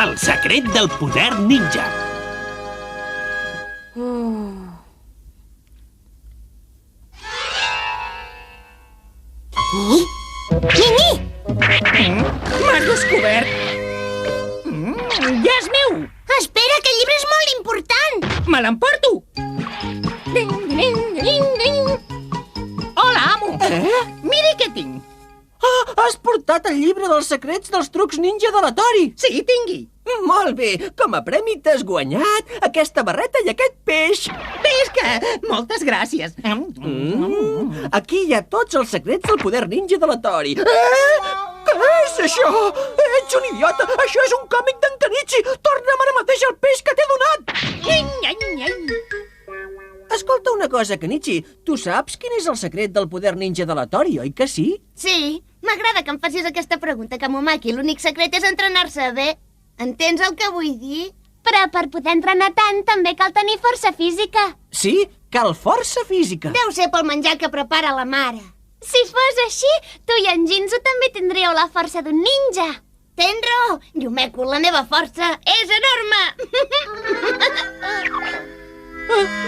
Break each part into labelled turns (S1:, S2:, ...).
S1: El secret del poder ninja.
S2: M'has descobert! Ja és meu!
S3: Espera, aquest llibre és molt important!
S2: Me l'emporto! Hola, amo! Miri què tinc!
S4: Has portat el llibre dels secrets dels trucs ninja de la Tori!
S2: Sí, tingui!
S4: Molt bé! Com a premi t'has guanyat aquesta barreta i aquest peix!
S2: Pesca! Moltes gràcies!
S4: Aquí hi ha tots els secrets del poder ninja de la Tori. Què és això? Ets un idiota! Això és un còmic d'en Kenichi! Torna'm ara mateix el peix que t'he donat! Escolta una cosa, Kenichi. Tu saps quin és el secret del poder ninja de la Tori, oi que sí?
S3: Sí, m'agrada que em facis aquesta pregunta, Kamomaki. L'únic secret és entrenar-se bé. Entens el que vull dir?
S5: Però per poder entrenar tant també cal tenir força física.
S4: Sí, cal força física.
S3: Deu ser pel menjar que prepara la mare.
S5: Si fos així, tu i en Jinzu també tindríeu la força d'un ninja.
S3: Tens raó, Yumeku, la meva força és enorme!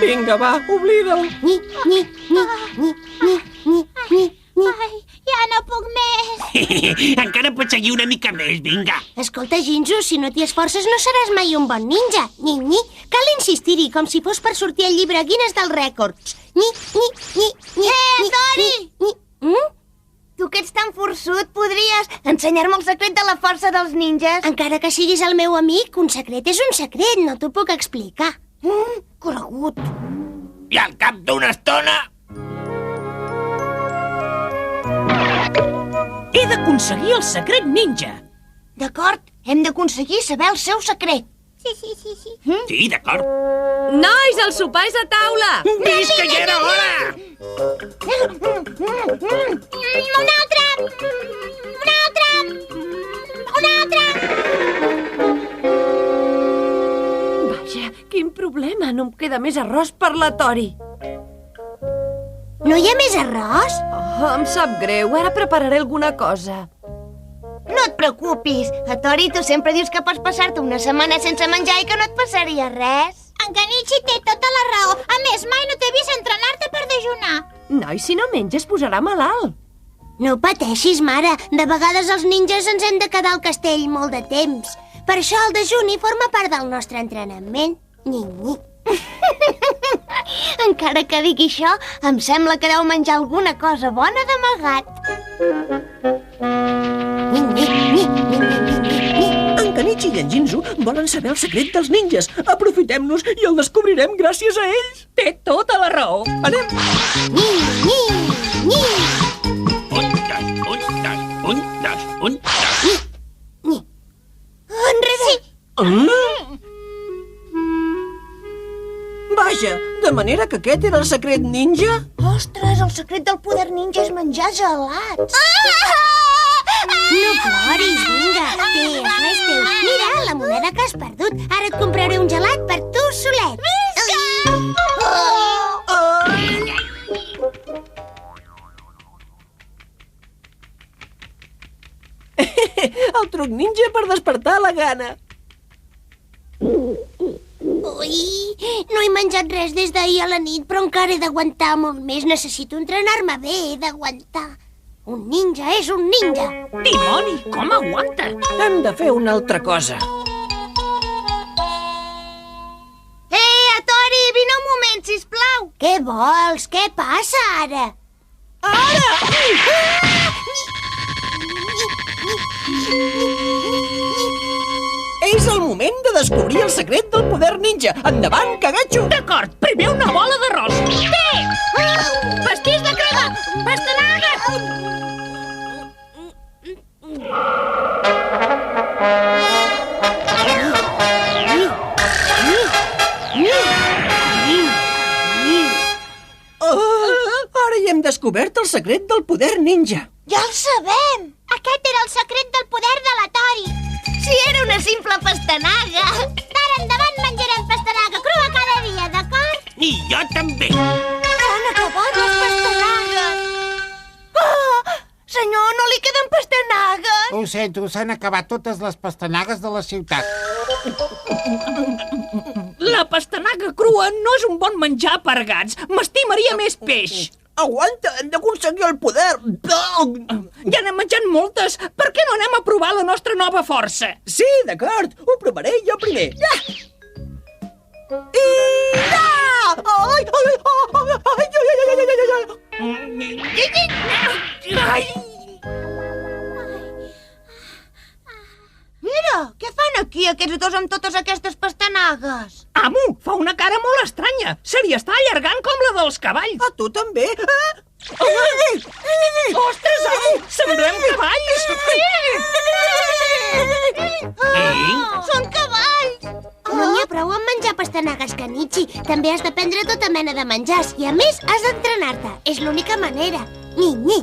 S4: Vinga, va, oblida'l.
S5: Ai, ja no puc més.
S1: Encara pots seguir una mica més, vinga.
S3: Escolta, Jinzu, si no t'hi esforces no seràs mai un bon ninja. Cal insistir-hi, com si fos per sortir al llibre Guinness dels rècords. Tori! Tu que ets tan forçut, podries ensenyar-me el secret de la força dels ninjas? Encara que siguis el meu amic, un secret és un secret, no t'ho puc explicar. Corregut.
S1: I al cap d'una estona...
S2: He d'aconseguir el secret ninja!
S3: D'acord, hem d'aconseguir saber el seu secret.
S5: Sí.
S1: Sí, d'acord.
S6: Nois, el sopar és a taula!
S1: Visca, ja era hora!
S5: Un altre!
S6: Vaja, quin problema, no em queda més arròs per la Tori.
S3: No hi ha més arròs?
S6: Oh, em sap greu, ara prepararé alguna cosa.
S3: No et preocupis. A Tori, tu sempre dius que pots passar-te una setmana sense menjar i que no et passaria res.
S5: En Kenichi té tota la raó. A més, mai no t'he vist entrenar-te per dejunar.
S6: Noi, si no menges, posarà malalt.
S3: No pateixis, mare. De vegades els ninjas ens hem de quedar al castell molt de temps. Per això el dejuni forma part del nostre entrenament. Encara que digui això, em sembla que deu menjar alguna cosa bona d'amagat.
S4: En Kenichi i en Jinzu volen saber el secret dels ninjas. Aprofitem-nos i el descobrirem gràcies a ells.
S2: Té tota la raó!
S4: Anem!
S1: Untes.
S3: Enrere!
S4: Vaja, de manera que aquest era el secret ninja?
S3: Ostres, el secret del poder ninja és menjar gelats. No ploris, vinga. Té, això és teu. Mira, la moneda que has perdut. Ara et compraré un gelat per tu solet.
S4: El truc ninja per despertar la gana.
S3: Ui, no he menjat res des d'ahir a la nit, però encara he d'aguantar molt més. Necessito entrenar-me bé, he d'aguantar. Un ninja és un ninja.
S2: Dimoni, com aguanta?
S4: Hem de fer una altra cosa.
S3: Tori, vine un moment, sisplau. Què vols? Què passa ara?
S4: És el moment de descobrir el secret del poder ninja. Endavant, cagatxo!
S2: D'acord, primer una bola d'arròs. Té! Pastís de crema! Pastanaga!
S4: Ara hi hem descobert el secret del poder ninja.
S3: Ja el sabem!
S5: Aquest era el secret del poder de la Tori.
S3: Si era una simple pastanaga!
S5: D'ara endavant menjarem pastanaga crua cada dia, d'acord?
S1: I jo també.
S3: Han acabat les pastanagues! Oh! Senyor, no li queden pastanagues?
S7: sento, s'han acabat totes les pastanagues de la ciutat.
S2: La pastanaga crua no és un bon menjar per gats. M'estimaria més peix.
S4: Aguanta, hem d'aconseguir el poder.
S2: Ja n'hem menjat moltes. Per què no anem a provar la nostra nova força?
S4: Sí, d'acord, ho provaré jo primer.
S2: Ai!
S3: Mira, què fan aquí aquests dos amb totes aquestes pastanagues?
S2: Amo, fa una cara molt estranya. Se li està allargant com la dels cavalls.
S4: A tu també?
S2: Ostres, amo, semblem cavalls.
S3: Són cavalls! No n'hi ha prou amb menjar pastanagues, Kenichi. També has d'aprendre tota mena de menjars i, a més, has d'entrenar-te. És l'única manera. Ni.